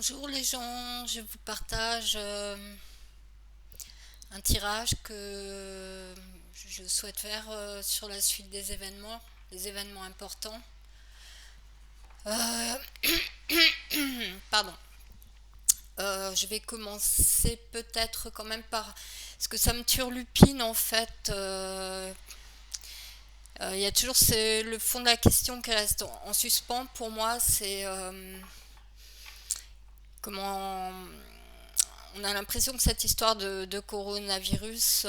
Bonjour les gens, je vous partage un tirage que je souhaite faire sur la suite des événements importants. Euh, Pardon. Je vais commencer peut-être quand même par parce que ça me turlupine en fait. Il y a toujours le fond de la question qui reste en suspens pour moi, c'est comment on a l'impression que cette histoire de coronavirus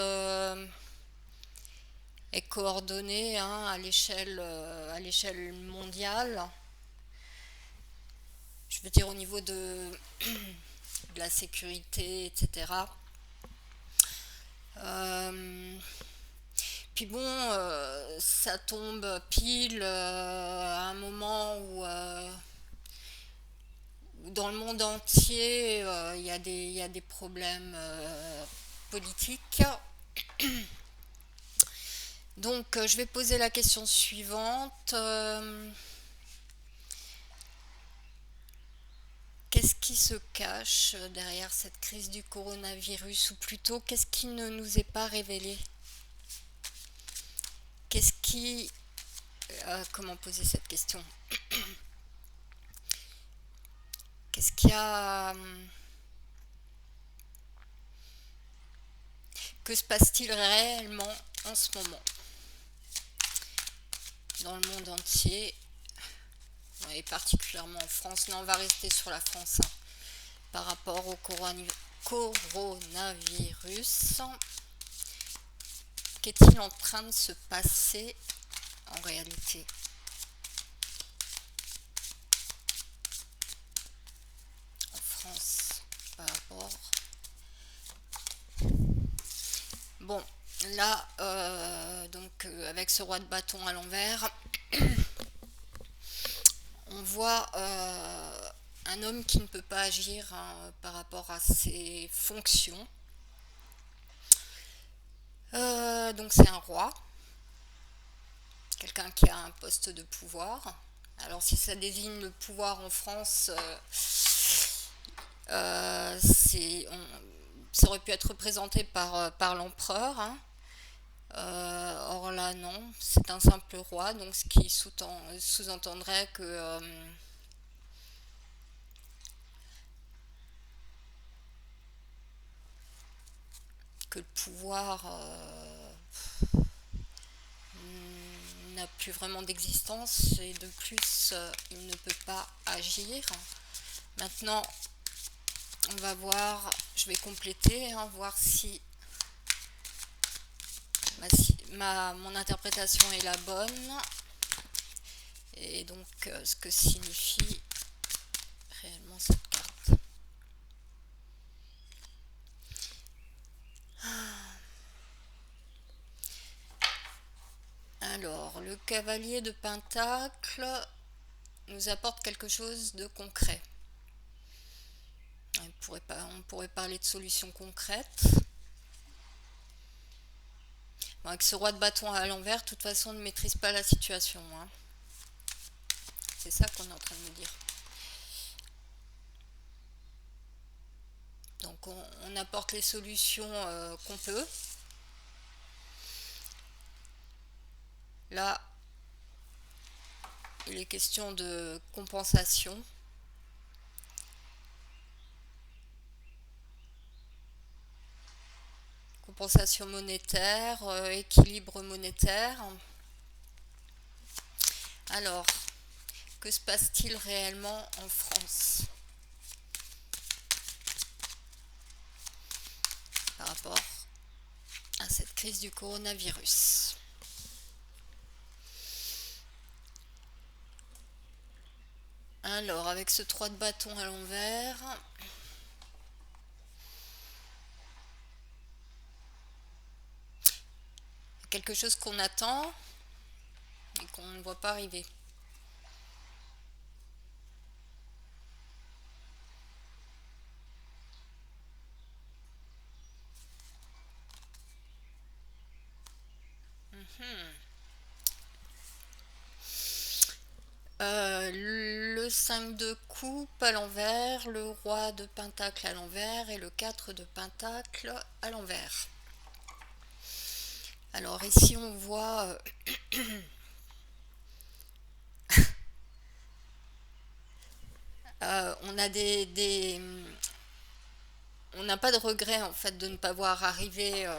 est coordonnée hein, à l'échelle mondiale. Je veux dire au niveau de la sécurité, etc. Euh, Puis bon, ça tombe pile à un moment où dans le monde entier, il y a des problèmes politiques. Donc, je vais poser la question suivante. Qu'est-ce qui se cache derrière cette crise du coronavirus, ou plutôt, qu'est-ce qui ne nous est pas révélé? Qu'est-ce qui... comment poser cette question? Qu'est-ce qu'il y a... Que se passe-t-il réellement en ce moment dans le monde entier, et particulièrement en France? Non, on va rester sur la France hein, par rapport au coronavirus. Qu'est-il en train de se passer en réalité en France par rapport... Bon, là, avec ce roi de bâton à l'envers, on voit un homme qui ne peut pas agir hein, par rapport à ses fonctions. Donc c'est un roi, quelqu'un qui a un poste de pouvoir. Alors si ça désigne le pouvoir en France, ça aurait pu être représenté par l'empereur. Hein. Or là non, c'est un simple roi, donc ce qui sous-entendrait que le pouvoir n'a plus vraiment d'existence et de plus il ne peut pas agir. Maintenant, on va voir, je vais compléter, hein, voir si mon interprétation est la bonne et donc ce que signifie réellement cette carte. Alors, le cavalier de Pentacle nous apporte quelque chose de concret. On pourrait parler de solutions concrètes. Bon, avec ce roi de bâton à l'envers, de toute façon, on ne maîtrise pas la situation. Hein. C'est ça qu'on est en train de nous dire. Donc, on apporte les solutions qu'on peut. Là, il est question de compensation. Compensation monétaire, équilibre monétaire. Alors, que se passe-t-il réellement en France par rapport à cette crise du coronavirus? Alors, avec ce 3 de bâton à l'envers, quelque chose qu'on attend et qu'on ne voit pas arriver. Le le 5 de coupe à l'envers, le roi de pentacle à l'envers et le 4 de pentacle à l'envers. Alors ici on voit on a on n'a pas de regret en fait de ne pas voir arriver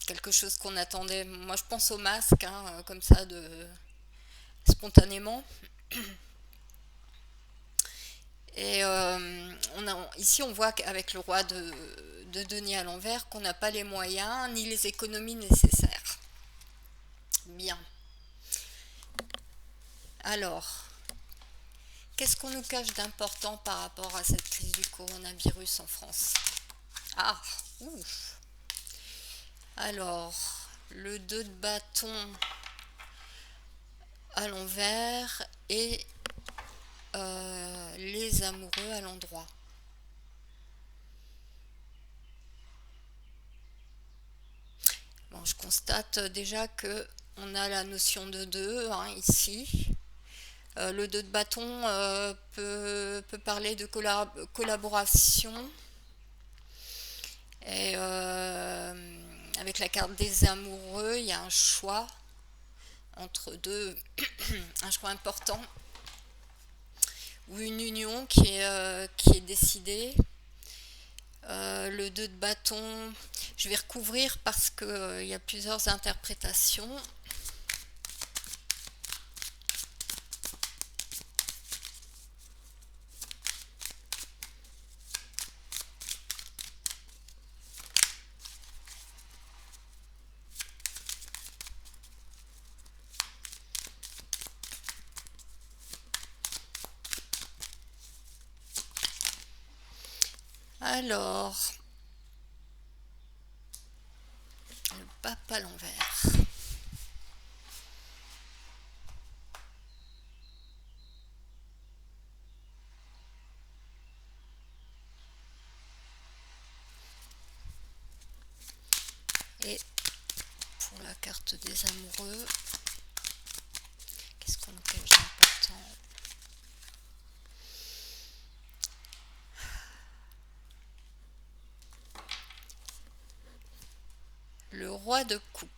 quelque chose qu'on attendait. Moi je pense au masque, hein, comme ça, spontanément. Et ici on voit qu'avec le roi de denier à l'envers qu'on n'a pas les moyens ni les économies nécessaires. Bien. Alors, qu'est-ce qu'on nous cache d'important par rapport à cette crise du coronavirus en France? Ah, ouf. Alors, le 2 de bâton à l'envers et les amoureux à l'endroit. Bon, je constate déjà que on a la notion de 2 hein, ici. Le 2 de bâton peut parler de collaboration. Et avec la carte des amoureux, il y a un choix entre deux, un choix important, ou une union qui est décidée. Le 2 de bâton, je vais recouvrir parce qu'il y a plusieurs interprétations. Alors, le pape à l'envers. Et pour la carte des amoureux, qu'est-ce qu'on nous cache d'important? Le roi de coupe.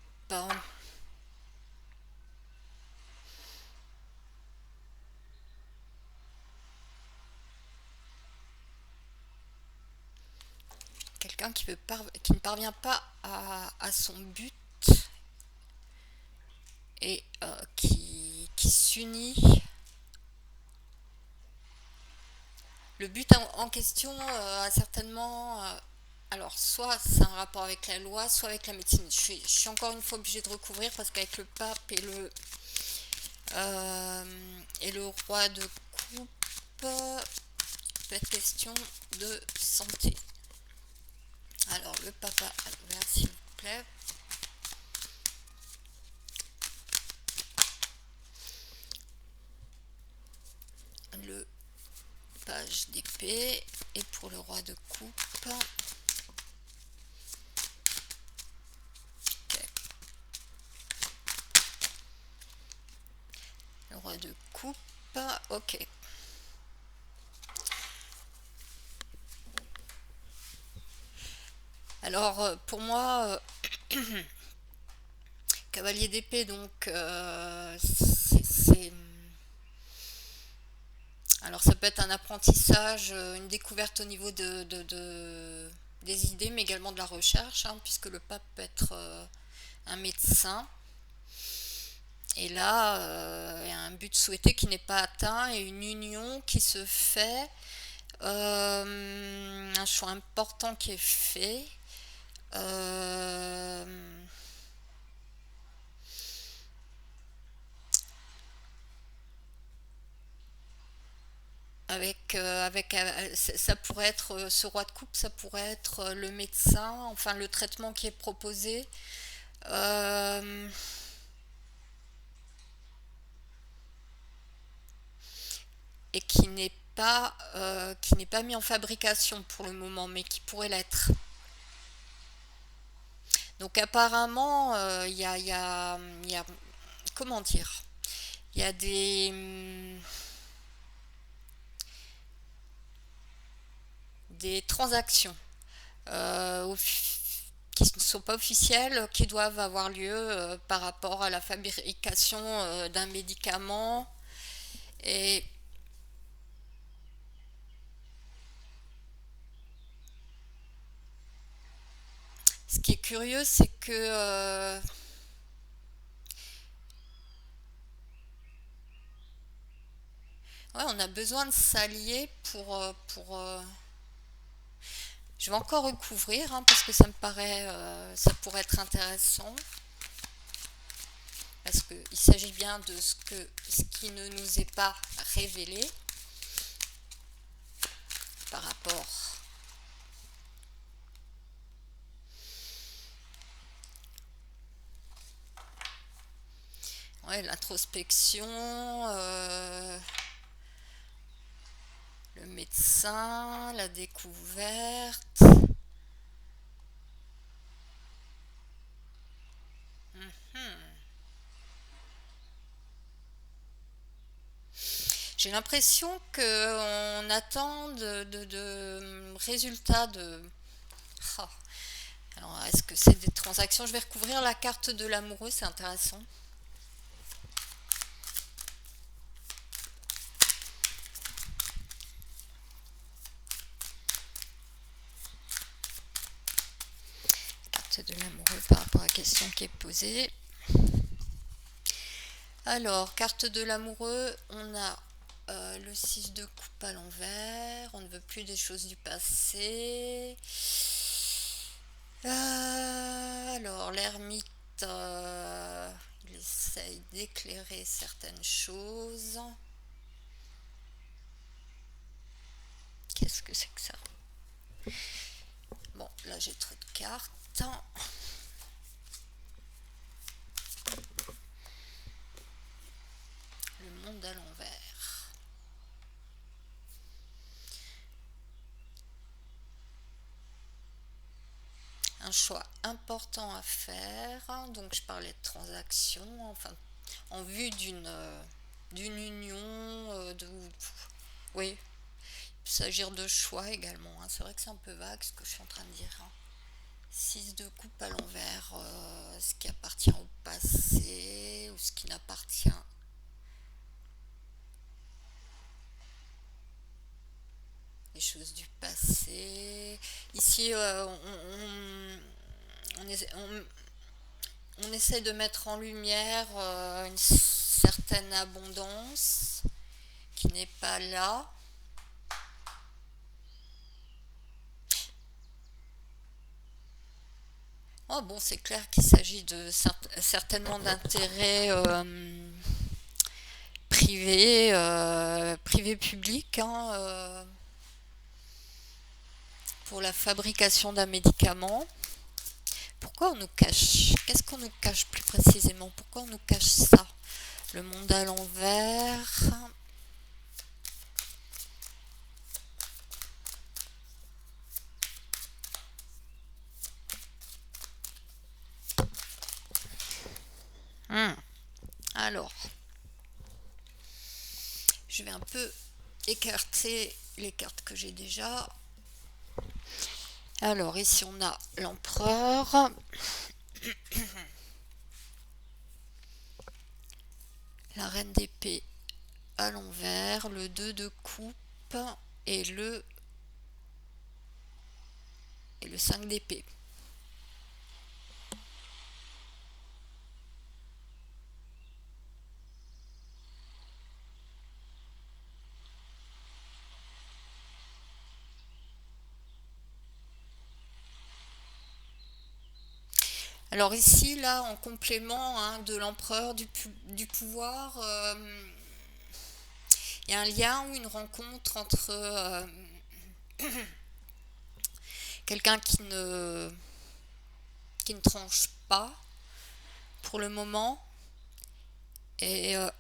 Quelqu'un qui ne parvient pas à son but et qui s'unit. Le but en question a certainement... alors, soit c'est un rapport avec la loi, soit avec la médecine. Je suis encore une fois obligée de recouvrir parce qu'avec le pape et le roi de coupe, il peut être question de santé. Alors, le papa à l'envers, s'il vous plaît. Le page d'épée. Et pour le roi de coupe. Okay. Le roi de coupe. Ok. Alors, pour moi... cavalier d'épée, donc alors ça peut être un apprentissage, une découverte au niveau des idées, mais également de la recherche, hein, puisque le pape peut être un médecin. Et là, il y a un but souhaité qui n'est pas atteint et une union qui se fait, un choix important qui est fait. Ça pourrait être ce roi de coupe, ça pourrait être le médecin, enfin le traitement qui est proposé. Et qui n'est pas mis en fabrication pour le moment, mais qui pourrait l'être. Donc apparemment, il y a comment dire, Il y a des transactions qui ne sont pas officielles, qui doivent avoir lieu par rapport à la fabrication d'un médicament. Et ce qui est curieux, c'est que ouais, on a besoin de s'allier je vais encore recouvrir hein, parce que ça me paraît, ça pourrait être intéressant. Parce qu'il s'agit bien de ce qui ne nous est pas révélé par rapport ouais, l'introspection, le médecin, la découverte. J'ai l'impression qu'on attend de résultats de... Oh. Alors, est-ce que c'est des transactions? Je vais recouvrir la carte de l'amoureux, c'est intéressant. Carte de l'amoureux par rapport à la question qui est posée. Alors, carte de l'amoureux, on a le 6 de coupe à l'envers, on ne veut plus des choses du passé. Alors, l'ermite, il essaye d'éclairer certaines choses. Qu'est-ce que c'est que ça? Bon, là j'ai trop de cartes. Le monde à l'envers. Un choix important à faire. Donc je parlais de transaction, enfin en vue d'une union, oui, il peut s'agir de choix également. Hein. C'est vrai que c'est un peu vague ce que je suis en train de dire. Hein. 6 de coupe à l'envers, ce qui appartient au passé ou ce qui n'appartient les choses du passé. Ici, on essaie de mettre en lumière une certaine abondance qui n'est pas là. Oh bon, c'est clair qu'il s'agit de certainement d'intérêts privés publics hein, pour la fabrication d'un médicament. Pourquoi on nous cache? Qu'est-ce qu'on nous cache plus précisément? Pourquoi on nous cache ça? Le monde à l'envers. Alors, je vais un peu écarter les cartes que j'ai déjà. Alors, ici on a l'empereur. La reine d'épée à l'envers, le 2 de coupe et le 5 d'épée. Alors ici, là, en complément hein, de l'empereur, du pouvoir, il y a un lien ou une rencontre entre quelqu'un qui ne tranche pas pour le moment et là,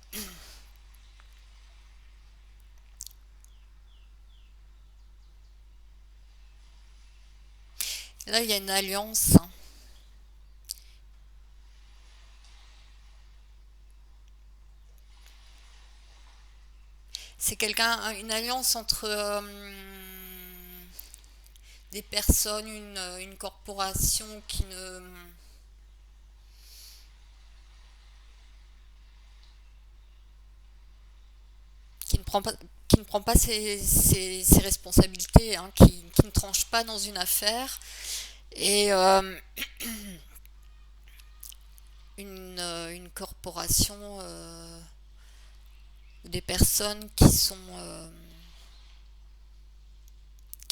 il y a une alliance. Hein. une alliance entre des personnes, une corporation qui ne prend pas ses responsabilités, hein, qui ne tranche pas dans une affaire, et une corporation, des personnes qui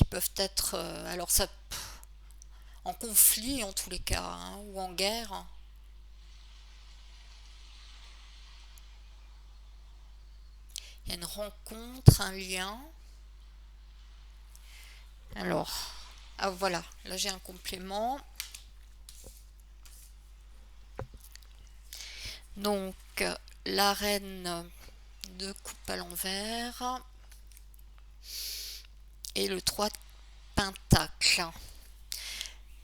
peuvent être, alors ça, en conflit en tous les cas, hein, ou en guerre. Il y a une rencontre, un lien. Alors, ah voilà, là j'ai un complément. Donc, la reine de coupe à l'envers et le 3 de pentacle.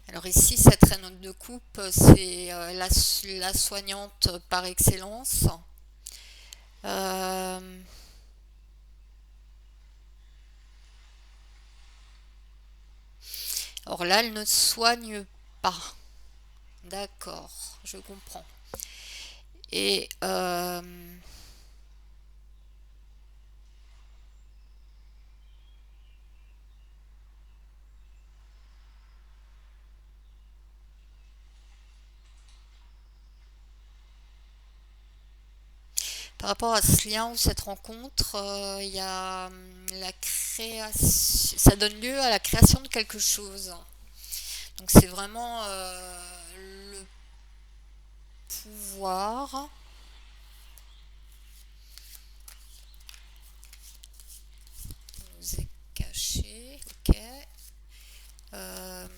Alors ici, cette reine de coupe, c'est la soignante par excellence. Euh, Or là, elle ne soigne pas. D'accord, je comprends. Et par rapport à ce lien ou cette rencontre, il y a la création, ça donne lieu à la création de quelque chose. Donc c'est vraiment le pouvoir. Il nous est caché, ok. Euh,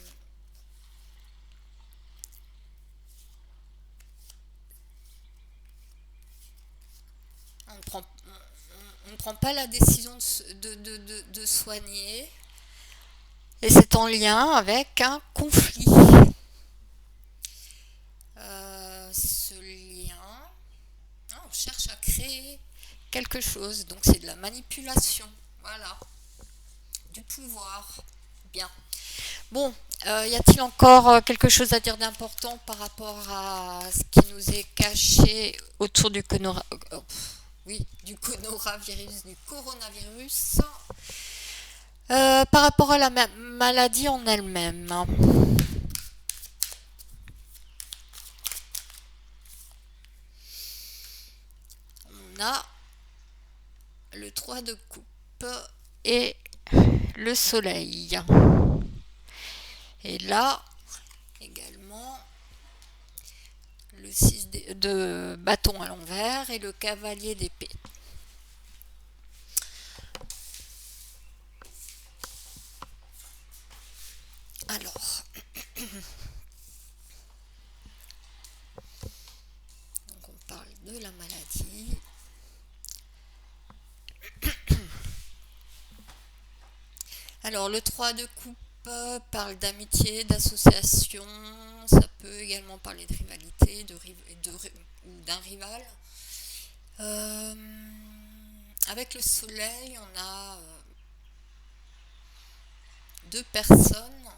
on ne prend pas la décision de soigner, et c'est en lien avec un conflit. Ce lien, on cherche à créer quelque chose, donc c'est de la manipulation, voilà, du pouvoir. Bien. Bon, y a-t-il encore quelque chose à dire d'important par rapport à ce qui nous est caché autour du coronavirus, par rapport à la maladie en elle-même? On a le 3 de coupe et le soleil. Et là, également, le 6 de bâton à l'envers et le cavalier d'épée. Alors, donc on parle de la maladie. Alors, le 3 de coupe parle d'amitié, d'association, ça peut également parler de rivalité, ou d'un rival. Avec le soleil, on a deux personnes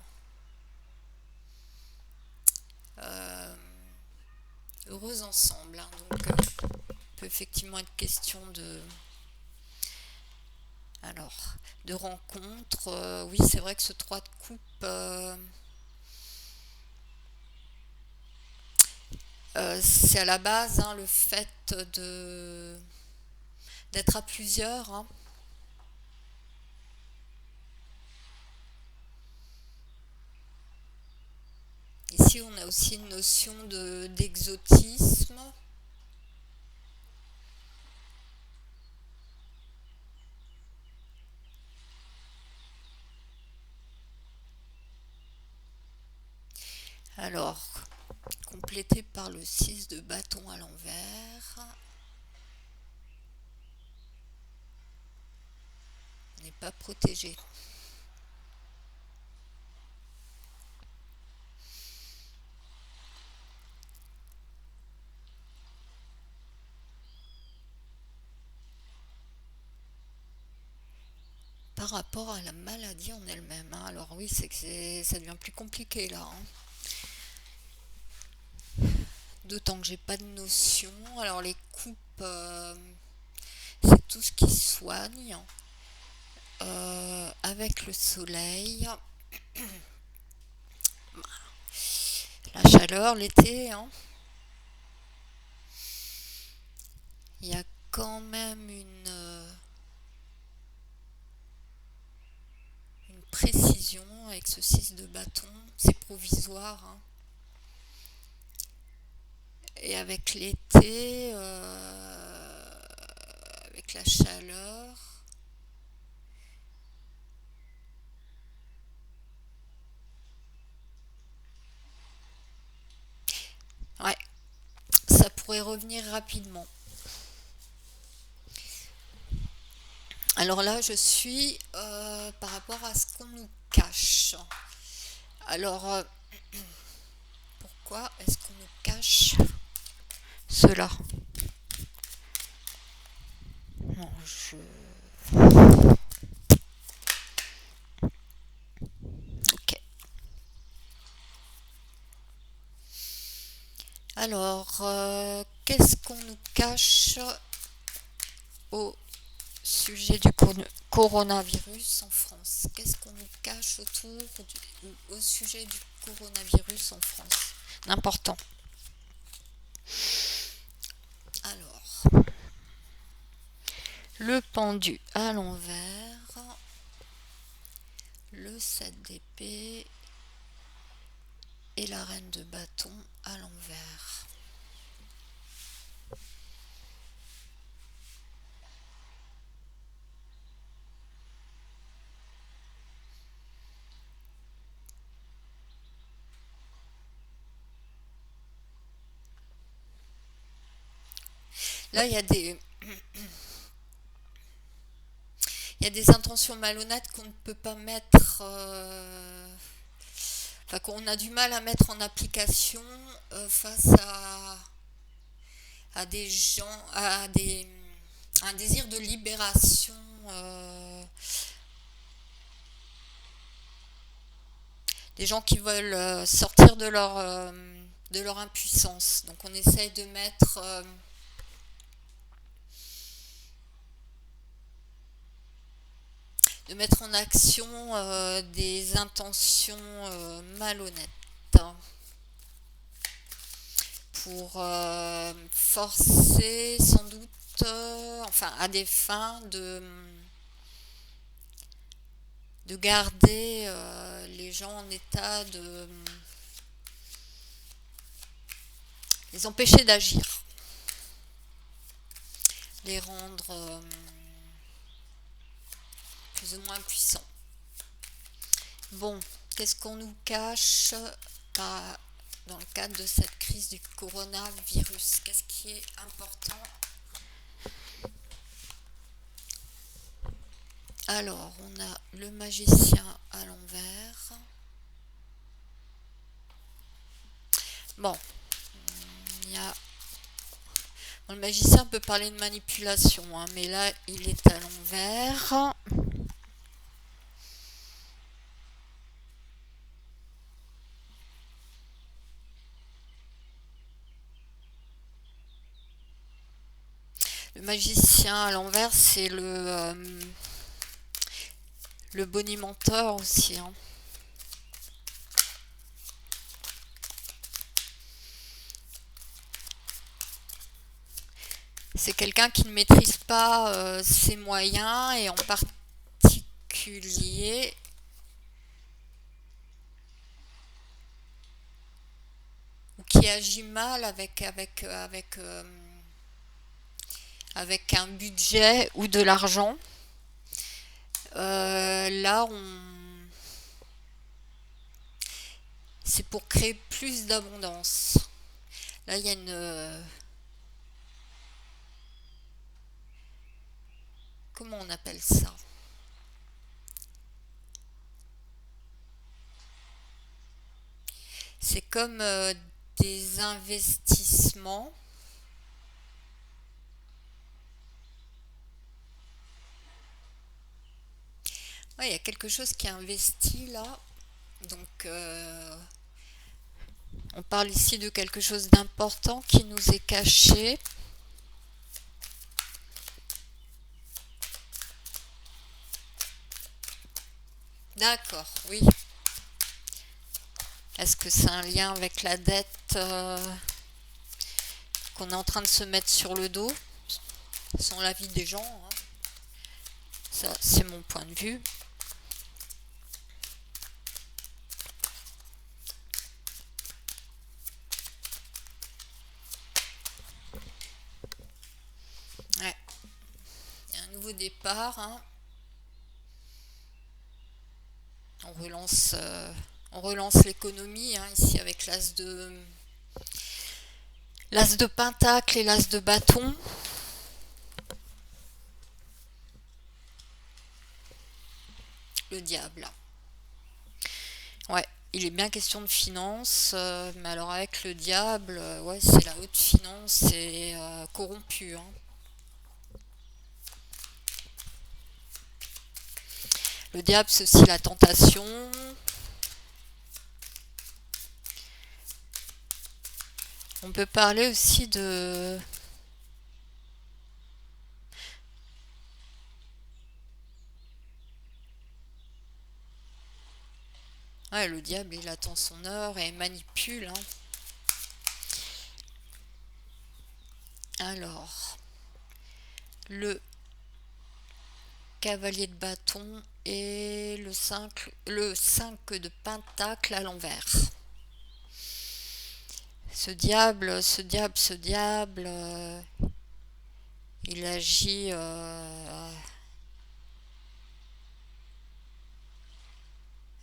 heureuses ensemble, hein. Donc, peut effectivement être question de rencontre. Oui, c'est vrai que ce 3 de coupe, c'est à la base, hein, le fait d'être à plusieurs, hein. Ici, on a aussi une notion d'exotisme. Alors, complété par le 6 de bâton à l'envers. On n'est pas protégé. par rapport à la maladie en elle-même, hein. Alors oui, c'est que ça devient plus compliqué là, hein. D'autant que j'ai pas de notion. Alors les coupes, c'est tout ce qui soigne avec le soleil, la chaleur, l'été, hein. Il y a quand même une précision avec ce 6 de bâton. C'est provisoire, hein. Et avec l'été, avec la chaleur, ouais, ça pourrait revenir rapidement. Alors là, je suis par rapport à ce qu'on nous cache. Alors, pourquoi est-ce qu'on nous cache cela? Non, ok. Alors, qu'est-ce qu'on nous cache au sujet du coronavirus en France? Qu'est-ce qu'on nous cache au sujet du coronavirus en France d'important? Alors, le pendu à l'envers, le 7 d'épée et la reine de bâton à l'envers. Là, il y a des intentions malhonnêtes qu'on ne peut pas mettre, enfin, qu'on a du mal à mettre en application face à des gens, à un désir de libération, des gens qui veulent sortir de leur impuissance. Donc on essaye de mettre en action des intentions malhonnêtes, hein, pour forcer sans doute, enfin à des fins de garder les gens en état de les empêcher d'agir, les rendre plus ou moins puissants. Bon, qu'est-ce qu'on nous cache dans le cadre de cette crise du coronavirus? Qu'est-ce qui est important? Alors, on a le magicien à l'envers. Bon, le magicien peut parler de manipulation, hein, mais là, il est à l'envers. Le magicien à l'envers, c'est le bonimenteur aussi, hein. C'est quelqu'un qui ne maîtrise pas ses moyens, et en particulier ou qui agit mal avec un budget ou de l'argent. Là, c'est pour créer plus d'abondance. Là, il y a comment on appelle ça? C'est comme des investissements Ouais, il y a quelque chose qui est investi là. Donc, on parle ici de quelque chose d'important qui nous est caché. D'accord, oui. Est-ce que c'est un lien avec la dette qu'on est en train de se mettre sur le dos, sans l'avis des gens, hein. Ça, c'est mon point de vue. Ouais. Il y a un nouveau départ, hein. On relance l'économie, hein, ici avec l'as de pentacle et l'as de bâton. Le diable. Ouais, il est bien question de finance, mais alors avec le diable, ouais, c'est la haute finance et corrompue, hein. Le diable, c'est aussi la tentation. On peut parler aussi de... Ouais, le diable, il attend son heure et manipule, hein. Alors, le cavalier de bâton et le 5 de pentacle à l'envers. Ce diable, il agit...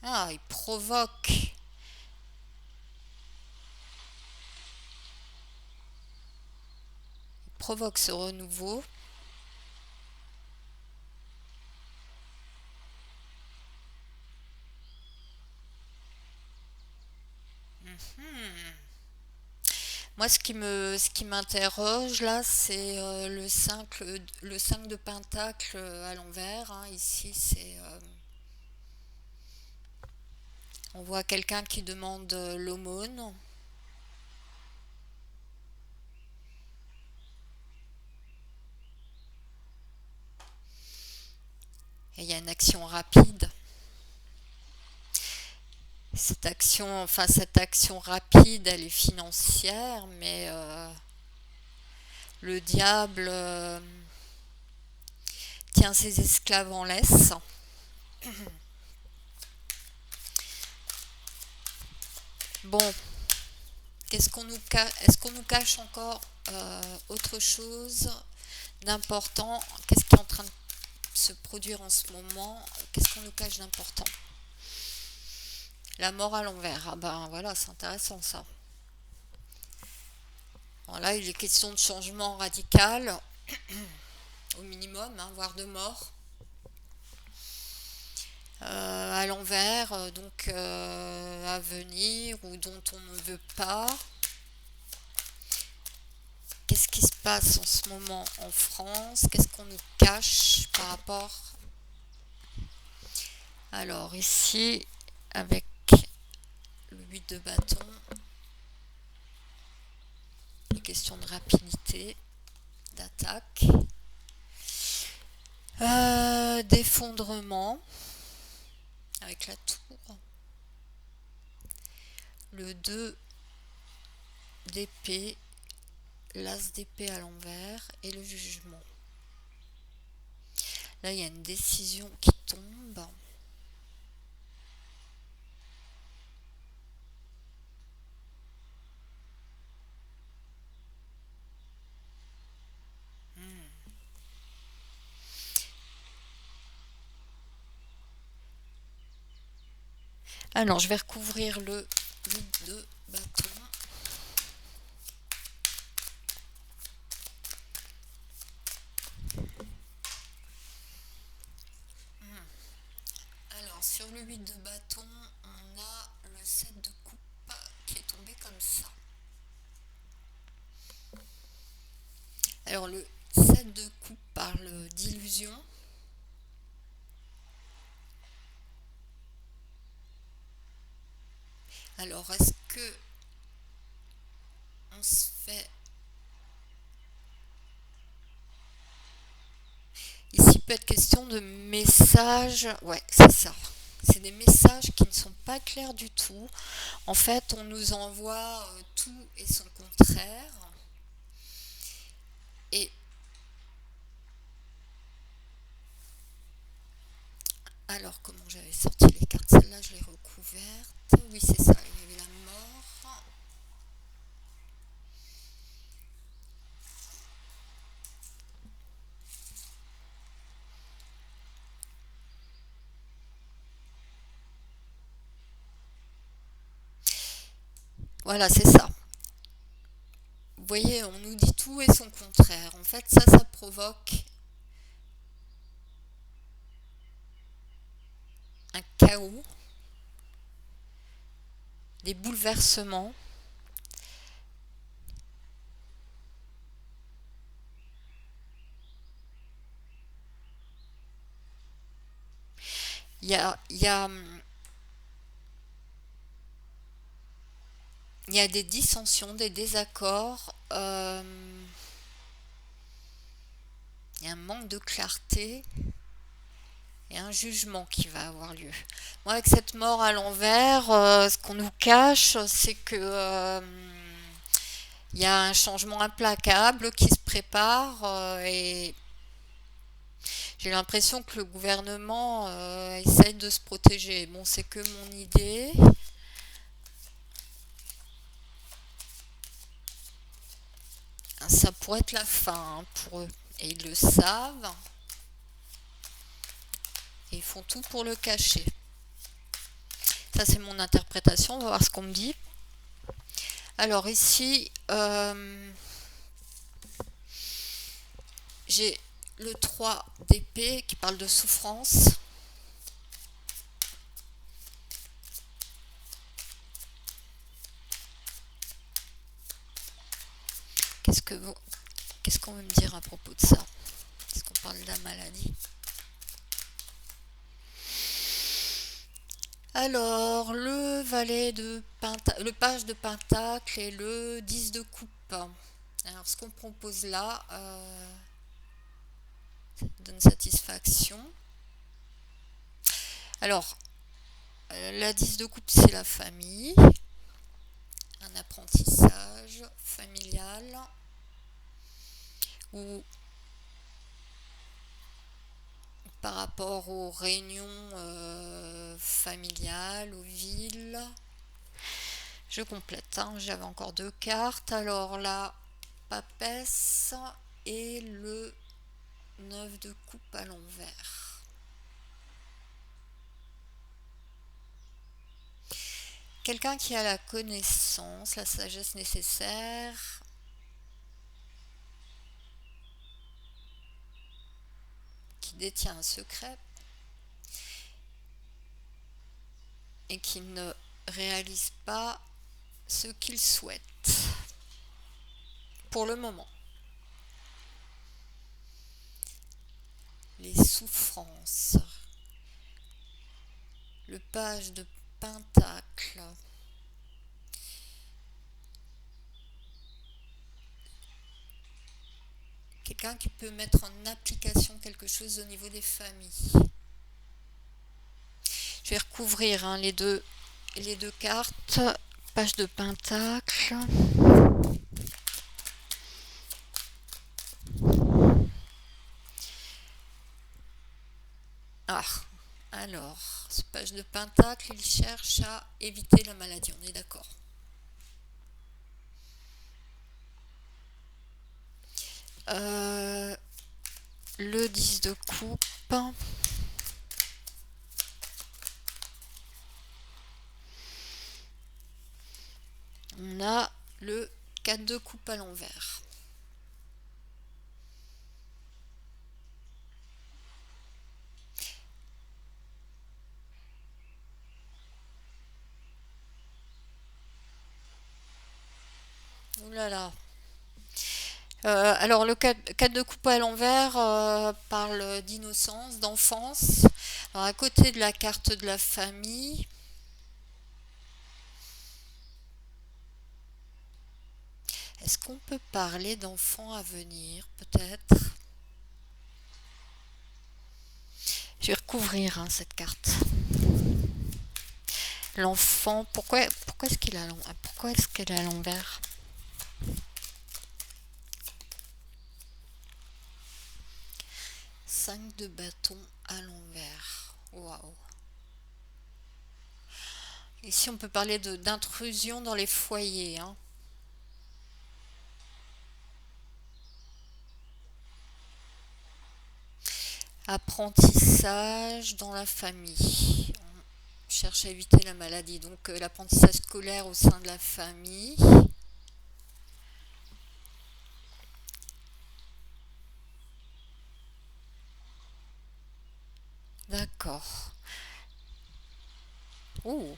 Ah, il provoque ce renouveau. Moi, ce qui m'interroge là, c'est le 5 de pentacle à l'envers, hein. Ici, on voit quelqu'un qui demande l'aumône. Et il y a une action rapide. Cette action rapide, elle est financière, mais le diable tient ses esclaves en laisse. Bon, est-ce qu'on nous cache encore autre chose d'important? Qu'est-ce qui est en train de se produire en ce moment? Qu'est-ce qu'on nous cache d'important? La mort à l'envers. Ah ben voilà, c'est intéressant ça. Bon, là, il est question de changement radical, au minimum, hein, voire de mort. À l'envers, donc à venir ou dont on ne veut pas. Qu'est-ce qui se passe en ce moment en France? Qu'est-ce qu'on nous cache par rapport... Alors ici, avec le 8 de bâton, les questions de rapidité, d'attaque, d'effondrement, avec la tour, le 2 d'épée, l'as d'épée à l'envers et le jugement. Là, il y a une décision qui tombe. Alors, je vais recouvrir le 8 de bâton. Alors, sur le 8 de bâton, on a le 7 de coupe qui est tombé comme ça. Alors, le 7 de coupe parle d'illusion. Alors, est-ce que on se fait... Ici peut être question de messages. Ouais, c'est ça. C'est des messages qui ne sont pas clairs du tout. En fait, on nous envoie tout et son contraire. Et alors, comment j'avais sorti les cartes? Celle-là, je l'ai recouverte. Oui, c'est ça. Il y avait la mort. Voilà, c'est ça. Vous voyez, on nous dit tout et son contraire. En fait, ça provoque un chaos, des bouleversements. Il y a, il y a, il y a des dissensions, des désaccords. Il y a un manque de clarté et un jugement qui va avoir lieu. Moi, avec cette mort à l'envers, ce qu'on nous cache, c'est que il y a un changement implacable qui se prépare et j'ai l'impression que le gouvernement essaye de se protéger. Bon, c'est que mon idée. Ça pourrait être la fin pour eux. Et ils le savent. Et ils font tout pour le cacher. Ça, c'est mon interprétation. On va voir ce qu'on me dit. Alors ici, j'ai le 3 d'épée qui parle de souffrance. Qu'est-ce qu'on veut me dire à propos de ça? Est-ce qu'on parle de la maladie? Alors, le valet de pentacle, le page de pentacle et le 10 de coupe. Alors, ce qu'on propose là donne satisfaction. Alors, la 10 de coupe, c'est la famille, un apprentissage familial ou par rapport aux réunions familiales, aux villes. Je complète, hein, j'avais encore 2 cartes. Alors la papesse et le 9 de coupe à l'envers. Quelqu'un qui a la connaissance, la sagesse nécessaire, qui détient un secret et qui ne réalise pas ce qu'il souhaite pour le moment. Les souffrances, le page de pentacle, quelqu'un qui peut mettre en application quelque chose au niveau des familles. Je vais recouvrir hein, les deux cartes. Page de pentacle. Ah, alors, ce page de pentacle, il cherche à éviter la maladie, on est d'accord. Le 10 de coupe. On a le 4 de coupe à l'envers. Ouh là là. Alors le 4 de coupe à l'envers parle d'innocence, d'enfance. Alors à côté de la carte de la famille, Est-ce qu'on peut parler d'enfants à venir, peut-être? Je vais recouvrir hein, cette carte. L'enfant, pourquoi est-ce qu'il a pourquoi est-ce qu'elle est à l'envers? 5 de bâton à l'envers. Waouh. Ici, on peut parler d'intrusion dans les foyers. Hein. Apprentissage dans la famille. On cherche à éviter la maladie. Donc, l'apprentissage scolaire au sein de la famille. D'accord. Oh.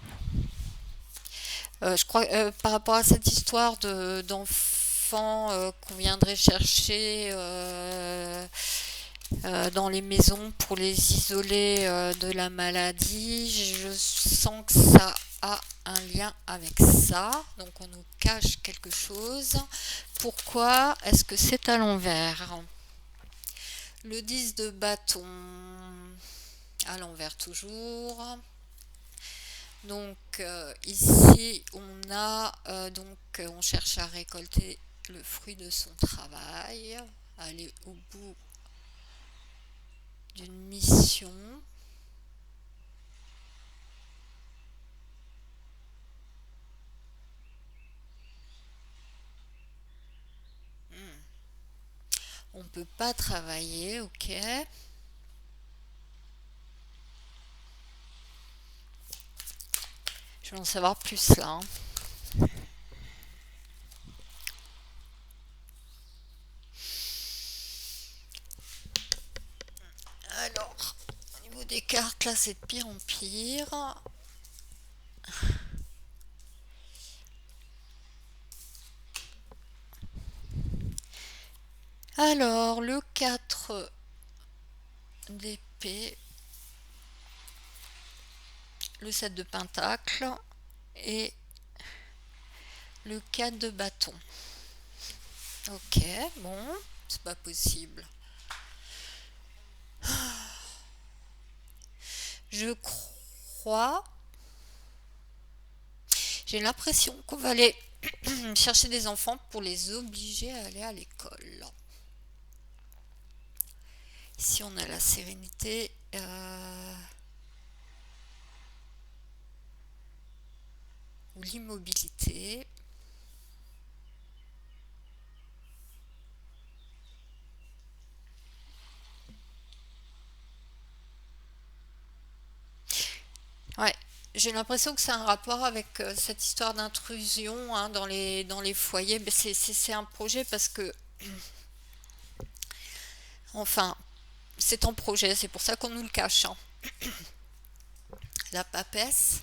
Je crois par rapport à cette histoire d'enfants qu'on viendrait chercher dans les maisons pour les isoler de la maladie, je sens que ça a un lien avec ça. Donc on nous cache quelque chose. Pourquoi est-ce que c'est à l'envers? Le 10 de bâton à l'envers toujours. Donc ici on a on cherche à récolter le fruit de son travail, aller au bout d'une mission. On peut pas travailler, ok. Je vais en savoir plus là. Alors, au niveau des cartes, là c'est de pire en pire. Alors, le 4 d'épée, le 7 de pentacle et le 4 de bâton. Ok, bon, c'est pas possible. Je crois, j'ai l'impression qu'on va aller chercher des enfants pour les obliger à aller à l'école. Ici, on a la sérénité. Ou l'immobilité. Ouais, j'ai l'impression que c'est un rapport avec cette histoire d'intrusion hein, dans les foyers. Mais c'est un projet parce que, enfin, c'est en projet, c'est pour ça qu'on nous le cache. Hein. La papesse,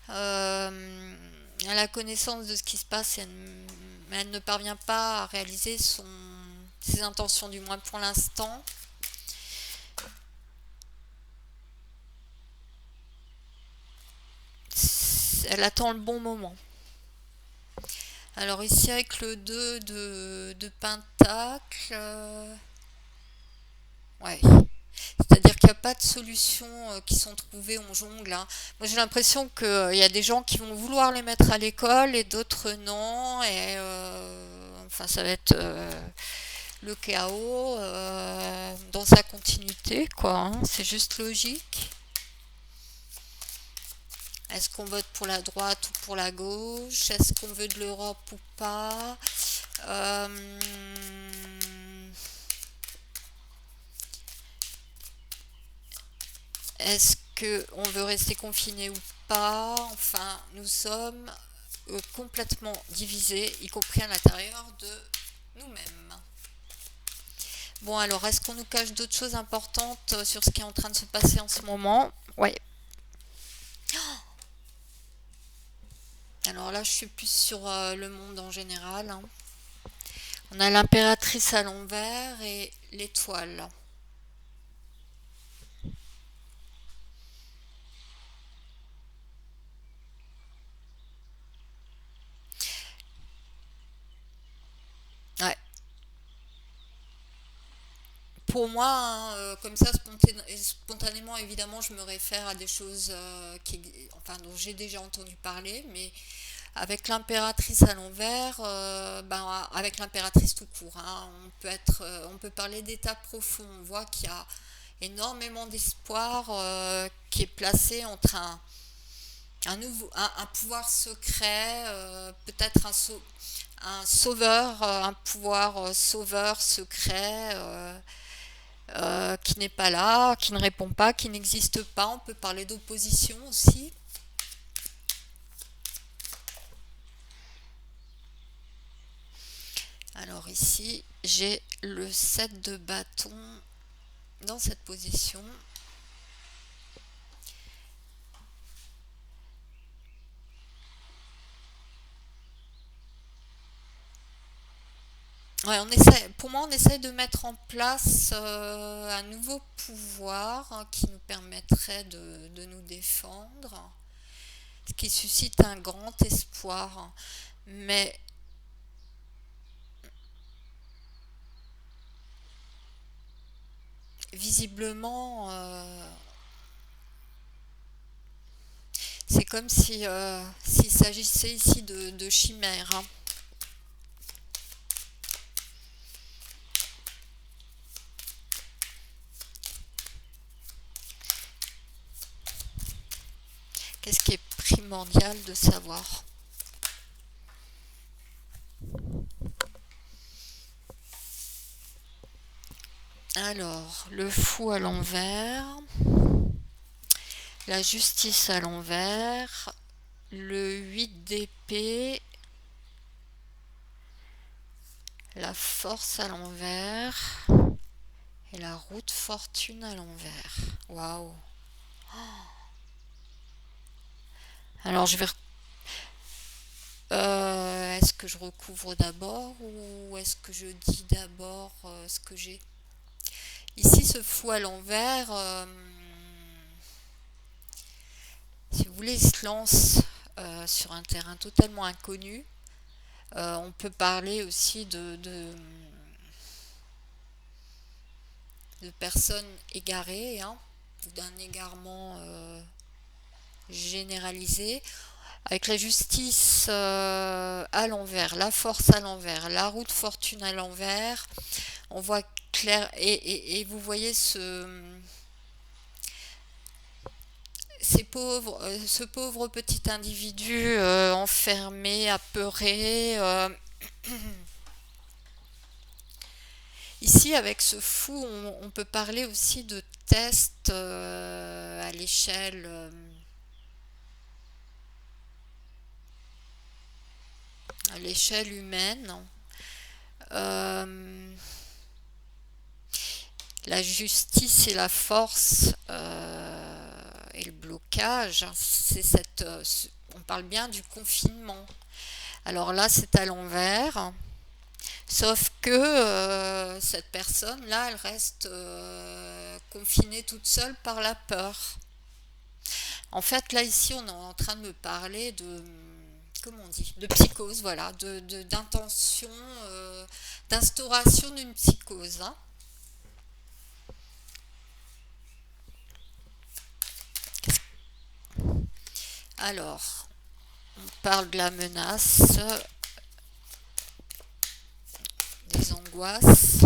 elle a connaissance de ce qui se passe, mais elle ne parvient pas à réaliser ses intentions, du moins pour l'instant. Elle attend le bon moment. Alors ici avec le 2 de pentacle, ouais. C'est-à-dire qu'il n'y a pas de solution qui sont trouvées, on jongle. Hein. Moi j'ai l'impression qu'il y a des gens qui vont vouloir les mettre à l'école et d'autres non. Et enfin ça va être le chaos dans sa continuité, quoi. Hein. C'est juste logique. Est-ce qu'on vote pour la droite ou pour la gauche? Est-ce qu'on veut de l'Europe ou pas? Euh, Est-ce qu'on veut rester confiné ou pas? Enfin, nous sommes complètement divisés, y compris à l'intérieur de nous-mêmes. Bon, alors, est-ce qu'on nous cache d'autres choses importantes sur ce qui est en train de se passer en ce moment? Ouais. Alors là, je suis plus sur le monde en général. Hein. On a l'impératrice à l'envers et l'étoile. pour moi, hein, comme ça, spontanément, évidemment, je me réfère à des choses enfin, dont j'ai déjà entendu parler, mais avec l'impératrice à l'envers, ben, avec l'impératrice tout court, hein, on peut parler d'état profond. On voit qu'il y a énormément d'espoir qui est placé entre un pouvoir secret, peut-être un sauveur, un pouvoir sauveur secret qui n'est pas là, qui ne répond pas, qui n'existe pas. On peut parler d'opposition aussi. Alors ici, j'ai le 7 de bâton dans cette position. Ouais, pour moi, on essaie de mettre en place un nouveau pouvoir hein, qui nous permettrait de nous défendre, ce qui suscite un grand espoir. Mais visiblement, c'est comme si s'il s'agissait ici de chimères. Hein. Qu'est-ce qui est primordial de savoir? Alors, le fou à l'envers, la justice à l'envers, le 8 d'épée, la force à l'envers et la roue de fortune à l'envers. Waouh! Alors, est-ce que je recouvre d'abord ou est-ce que je dis d'abord ce que j'ai? Ici, ce fou à l'envers, si vous voulez, il se lance sur un terrain totalement inconnu. On peut parler aussi de personnes égarées, hein, ou d'un égarement généralisé. Avec la justice à l'envers, la force à l'envers, la roue de fortune à l'envers, on voit clair et vous voyez ce pauvre petit individu enfermé, apeuré. Ici, avec ce fou, on peut parler aussi de tests à l'échelle humaine. La justice et la force et le blocage, on parle bien du confinement. Alors là, c'est à l'envers, sauf que cette personne-là, elle reste confinée toute seule par la peur. En fait, là, ici, on est en train de me parler comment on dit, de psychose, voilà, d'intention, d'instauration d'une psychose. Hein. Alors, on parle de la menace, des angoisses.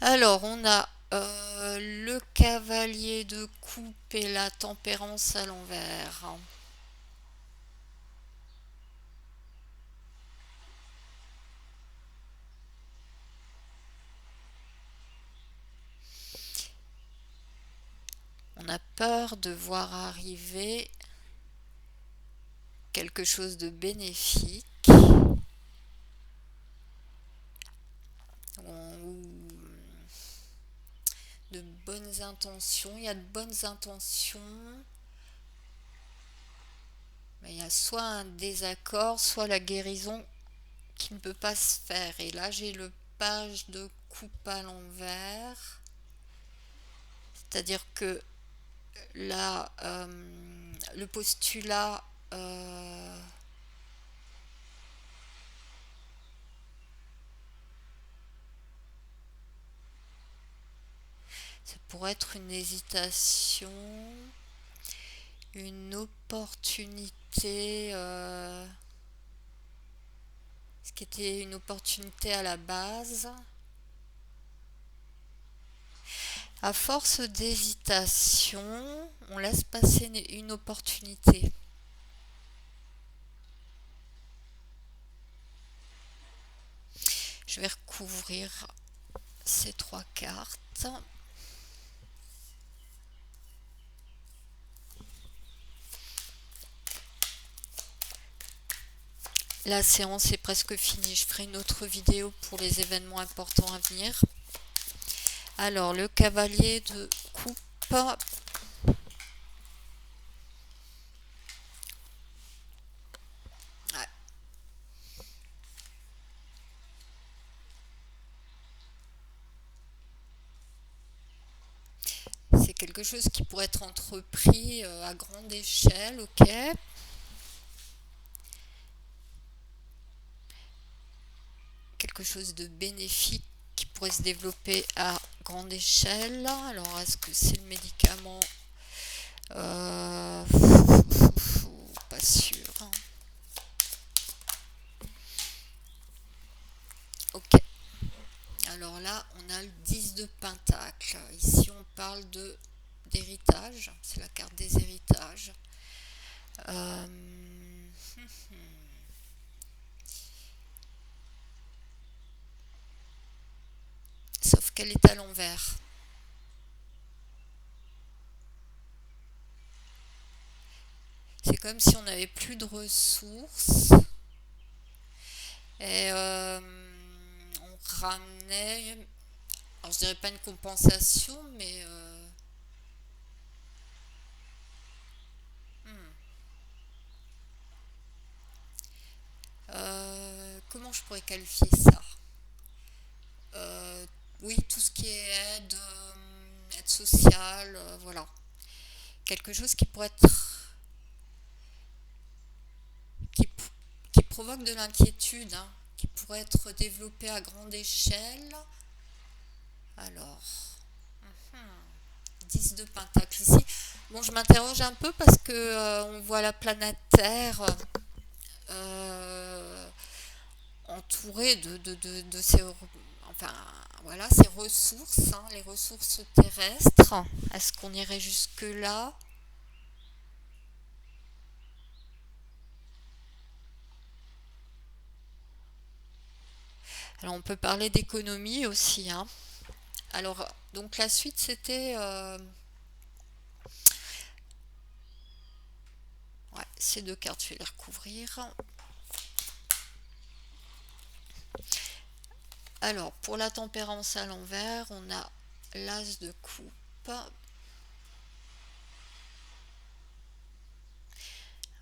Alors, on a le cavalier de coupe et la tempérance à l'envers. On a peur de voir arriver quelque chose de bénéfique ou de bonnes intentions. Il y a de bonnes intentions, mais il y a soit un désaccord, soit la guérison qui ne peut pas se faire. Et là, j'ai le page de coupe à l'envers. C'est-à-dire que le postulat ça pourrait être une hésitation, une opportunité, ce qui était une opportunité à la base. À force d'hésitation, on laisse passer une opportunité. Je vais recouvrir ces 3 cartes. La séance est presque finie. Je ferai une autre vidéo pour les événements importants à venir. Alors, le cavalier de coupe. C'est quelque chose qui pourrait être entrepris à grande échelle, ok. Quelque chose de bénéfique qui pourrait se développer à grande échelle. Alors, est-ce que c'est le médicament pas sûr. Ok. Alors là, on a le 10 de pentacle. Ici, on parle d'héritage. C'est la carte des héritages. Sauf qu'elle est à l'envers. C'est comme si on n'avait plus de ressources et on ramenait, alors je dirais pas une compensation, mais comment je pourrais qualifier ça? Oui, tout ce qui est aide sociale, voilà. Quelque chose qui pourrait être qui, qui provoque de l'inquiétude, hein, qui pourrait être développé à grande échelle. Alors, 10 de pentacle ici. Bon, je m'interroge un peu parce que on voit la planète Terre entourée de ces, enfin, voilà, ces ressources, hein, les ressources terrestres. Est-ce qu'on irait jusque-là? Alors, on peut parler d'économie aussi, hein. Alors, donc la suite, c'était ouais, ces 2 cartes, je vais les recouvrir. Alors, pour la tempérance à l'envers, on a l'as de coupe.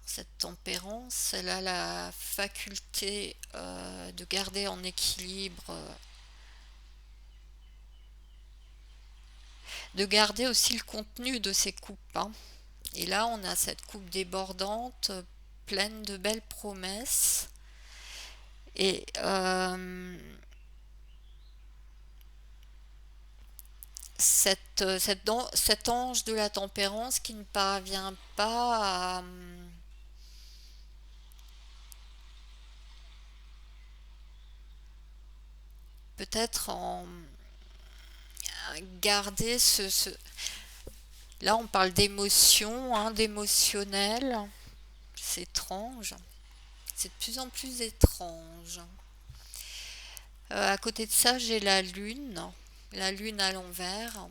Cette tempérance, elle a la faculté de garder en équilibre, de garder aussi le contenu de ses coupes, hein. Et là, on a cette coupe débordante, pleine de belles promesses. Et cet ange de la tempérance qui ne parvient pas à peut-être en garder là on parle d'émotion, hein, d'émotionnel. C'est étrange, c'est de plus en plus étrange. À côté de ça, j'ai la lune à l'envers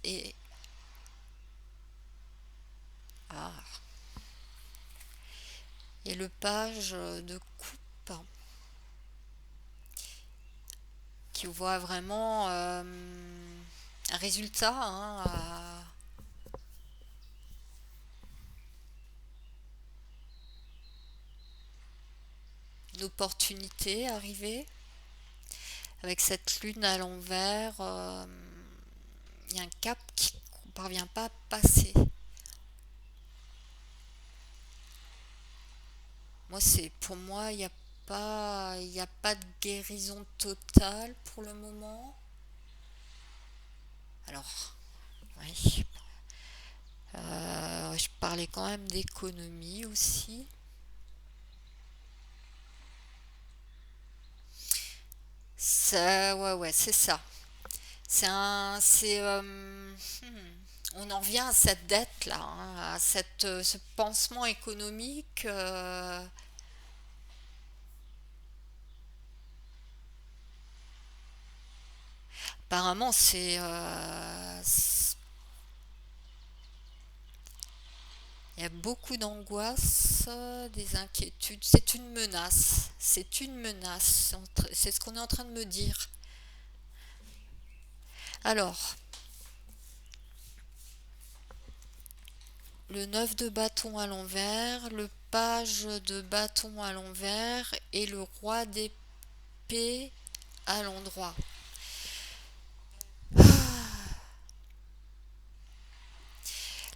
et ah, et le page de coupe qui voit vraiment un résultat, hein, une opportunité arriver avec cette lune à l'envers. Il y a un cap qui coupe parvient pas à passer. Pour moi, il y a pas de guérison totale pour le moment. Alors, oui, je parlais quand même d'économie aussi. Ouais, c'est ça. On en revient à cette dette là, hein, à ce pansement économique. Apparemment, il y a beaucoup d'angoisse, des inquiétudes. C'est une menace. C'est une menace. C'est ce qu'on est en train de me dire. Alors, le 9 de bâton à l'envers, le page de bâton à l'envers et le roi d'épée à l'endroit.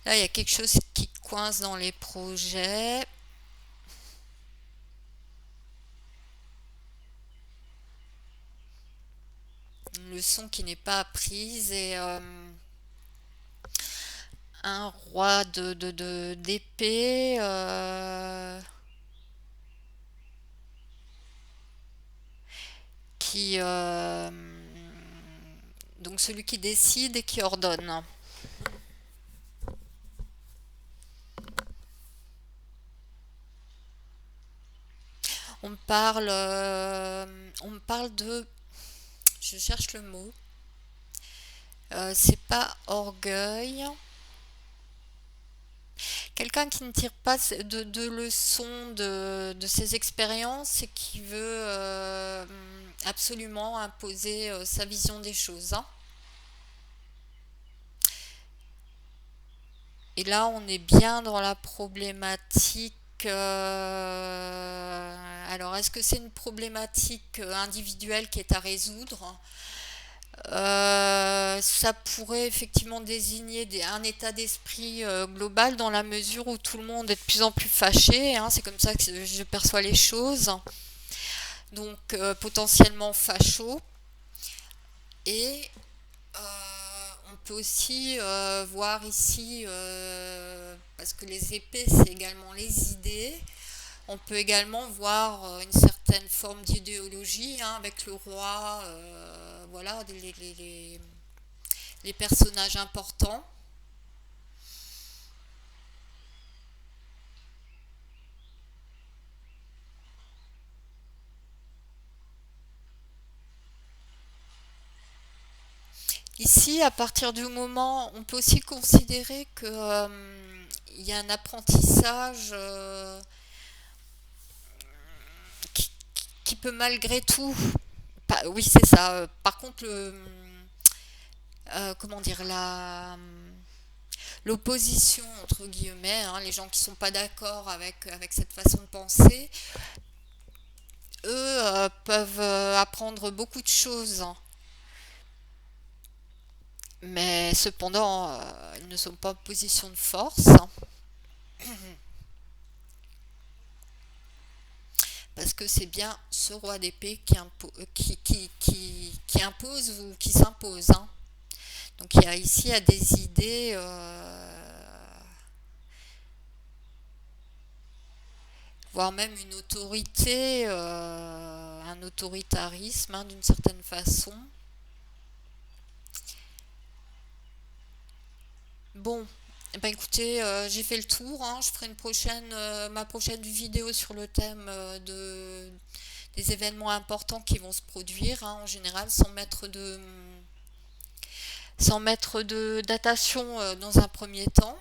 Là, il y a quelque chose qui coince dans les projets. Une leçon qui n'est pas apprise et un roi d'épée. Qui donc celui qui décide et qui ordonne. On me parle de, je cherche le mot. C'est pas orgueil. Quelqu'un qui ne tire pas de leçons de ses expériences et qui veut absolument imposer sa vision des choses, hein. Et là, on est bien dans la problématique. Alors, est-ce que c'est une problématique individuelle qui est à résoudre? Ça pourrait effectivement désigner un état d'esprit global dans la mesure où tout le monde est de plus en plus fâché, hein, c'est comme ça que je perçois les choses. Donc potentiellement facho. Et on peut aussi voir ici, parce que les épées c'est également les idées, on peut également voir une certaine forme d'idéologie, hein, avec le roi, voilà, les personnages importants. Ici, à partir du moment, on peut aussi considérer que il y a un apprentissage qui, qui peut malgré tout. Oui, c'est ça. Par contre, comment dire, l'opposition entre guillemets, hein, les gens qui sont pas d'accord avec cette façon de penser, eux peuvent apprendre beaucoup de choses, hein. Mais cependant, ils ne sont pas en position de force, hein, parce que c'est bien ce roi d'épée qui impose ou qui s'impose, hein. Donc il y a des idées, voire même une autorité, un autoritarisme, hein, d'une certaine façon. Bon, eh ben écoutez, j'ai fait le tour, hein. Je ferai ma prochaine vidéo sur le thème des événements importants qui vont se produire, hein, en général, sans mettre de datation dans un premier temps.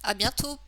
À bientôt!